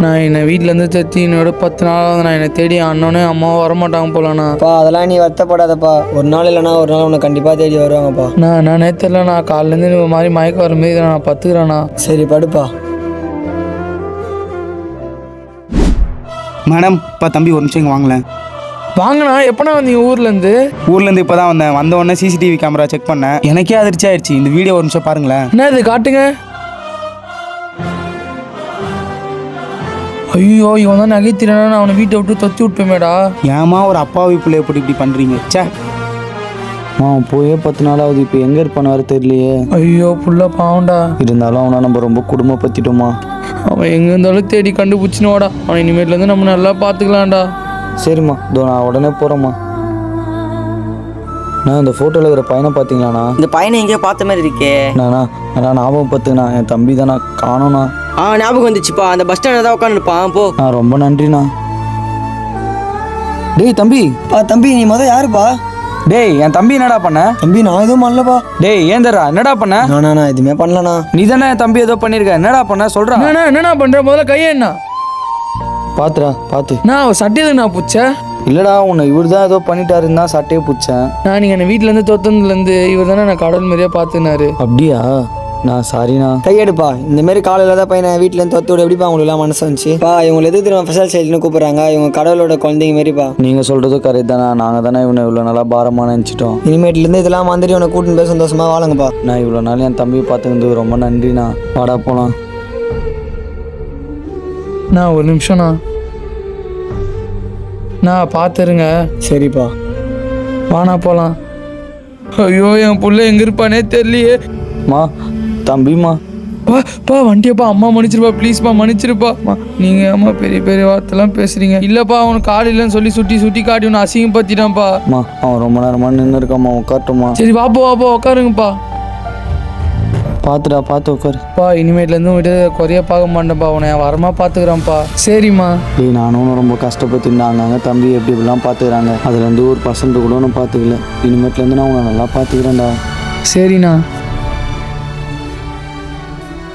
நான் என்னை வீட்டிலேருந்து தத்தி என்னோட 10 நாளாக நான் என்னை தேடி அண்ணனே அம்மாவும் வரமாட்டாங்க போலண்ணா. அதெல்லாம் நீ வருத்தப்படாதப்பா. ஒரு நாள் இல்லைனா ஒரு நாள் உன்னை கண்டிப்பாக தேடி வருவாங்கப்பா. நான் நேரத்தில் நான் காலிலேருந்து இந்த மாதிரி மயக்கம் வர மாரி நான் பத்துக்கிறேண்ணா. சரி படுப்பா. மேடம் இப்போ தம்பி ஒரு நிமிஷம் இங்கே வாங்கலேன். வாங்கண்ணா. எப்போண்ணா வந்தீங்க ஊர்லேருந்து? ஊர்லேருந்து இப்போ தான் வந்த உடனே சிசிடிவி கேமரா செக் பண்ணேன். எனக்கே அதிர்ச்சி ஆயிடுச்சு. இந்த வீடியோ ஒரு நிமிஷம் பாருங்களேன். என்ன இது காட்டுங்க. ஐயோ இவன் தான் நகைத்திறனா, நான் அவனை வீட்டை விட்டு தொத்தி விட்டுமேடா. ஏமா ஒரு அப்பாவி பிள்ளை எப்படி இப்படி பண்ணுறீங்க? சே போயே 10 நாளாவது. இப்போ எங்கே இருப்பான்னு வேறு தெரியலையே. ஐயோ புள்ள பாவண்டா. இருந்தாலும் அவனை நம்ம ரொம்ப குடும்பப்படுத்திட்டோமா. அவன் எங்கே இருந்தாலும் தேடி கண்டுபிடிச்சினோடா. அவன் இனிமேட்லேருந்து நம்ம நல்லா பார்த்துக்கலாம்டா. சரிம்மா, நான் உடனே போகிறேம்மா. இந்த ஃபோட்டோவில் இருக்கிற பையனை பார்த்தீங்களாண்ணா? இந்த பையனை எங்கேயோ பார்த்த மாதிரி இருக்கே. நான் ஞாபகம் பார்த்துங்கண்ணா. என் தம்பி தானே காணோண்ணா. ஞாபகம் வந்துச்சுப்பா. அந்த பஸ் ஸ்டாண்டில் தான் உட்காந்துருப்பான். போ. ரொம்ப நன்றிண்ணா. டேய் தம்பி. தம்பி நீ யாருப்பா? டேய் என் தம்பி என்னடா பண்ண? தம்பி நான் எதுவும் பண்ணலப்பா. டேய் ஏந்தரா என்னடா பண்ண? நான் எதுவுமே பண்ணலண்ணா. நீ தானே என் தம்பி ஏதோ பண்ணியிருக்க. என்னடா பண்ண சொல்கிறா? என்னண்ணா பண்ணுற? முதல்ல கையே என்ன பார்த்து நான் சட்டையது நான் பூச்சேன். இல்லைடா உன்னை இவர் தான் ஏதோ பண்ணிட்டாருன்னு தான் சட்டையை பிடிச்சேன். நீங்கள் என்னை வீட்டிலேருந்து தொத்ததுலேருந்து இவர் தானே நான் கடல் மாதிரியே பார்த்துனாரு. அப்படியா? நான் சாரிண்ணா. கையெடுப்பா. இந்த மாதிரி காலையில் தான் பையனை வீட்டிலேருந்து தொத்து விட எப்படிப்பா உங்களுக்கு மனசு வந்துச்சுப்பா? இவங்களை எது திரும்ப ஸ்பெஷல் சைல்டுன்னு கூப்பிட்றாங்க. இவங்க கடவுளோட குழந்தைங்க மாரிப்பா. நீங்கள் சொல்கிறதும் கரெக்ட் தானே. நாங்கள் தானே இவனை இவ்வளோ நல்லா பாரமாக நினச்சிட்டோம். இனிமேட்லேருந்து இதெல்லாம் வந்துட்டு இவனை கூட்டின்னு போய் சந்தோஷமாக வாழுங்கப்பா. நான் இவ்வளோ நாள் என் தம்பியை பார்த்துக்கிறது ரொம்ப நன்றிண்ணா. வாடா போகலாம். ஒரு நிமிஷம்ண்ணா. பார்த்துருங்க. சரிப்பா வாண்ணா போகலாம். ஐயோ என் பிள்ளை எங்கே இருப்பானே தெரியலையே. தம்பிம்மா வண்டியப்பா. அம்மா மன்னிச்சிருப்பா, ப்ளீஸ்ப்பா மன்னிச்சிருப்பா. நீங்கள் அம்மா பெரிய பெரிய வார்த்தைலாம் பேசுகிறீங்க. இல்லைப்பா அவனுக்கு காடு இல்லைன்னு சொல்லி சுட்டி காட்டி ஒன்று அசிங்கப்படுத்திட்டான்ப்பா. அவன் ரொம்ப நேரமாக நின்று இருக்காம்மா. உட்காரட்டுமா? சரி வாப்பா உட்காருங்கப்பா. பார்த்து உட்காருப்பா. இனிமேட்லேருந்து விட்டு குறைய பார்க்க மாட்டேன்ப்பா. அவனை வரமா பார்த்துக்கிறான்ப்பா. சரிம்மா. நானும் ரொம்ப கஷ்டப்பட்டுருந்தாங்க. தம்பி எப்படி இப்படிலாம் பார்த்துக்கிறாங்க. அதுலேருந்து ஒரு பர்சன்ட் கூட ஒன்றும் பார்த்துக்கல. இனிமேட்லேருந்து நான் உன்னை நல்லா பார்த்துக்கிறேன்டா. சரிண்ணா.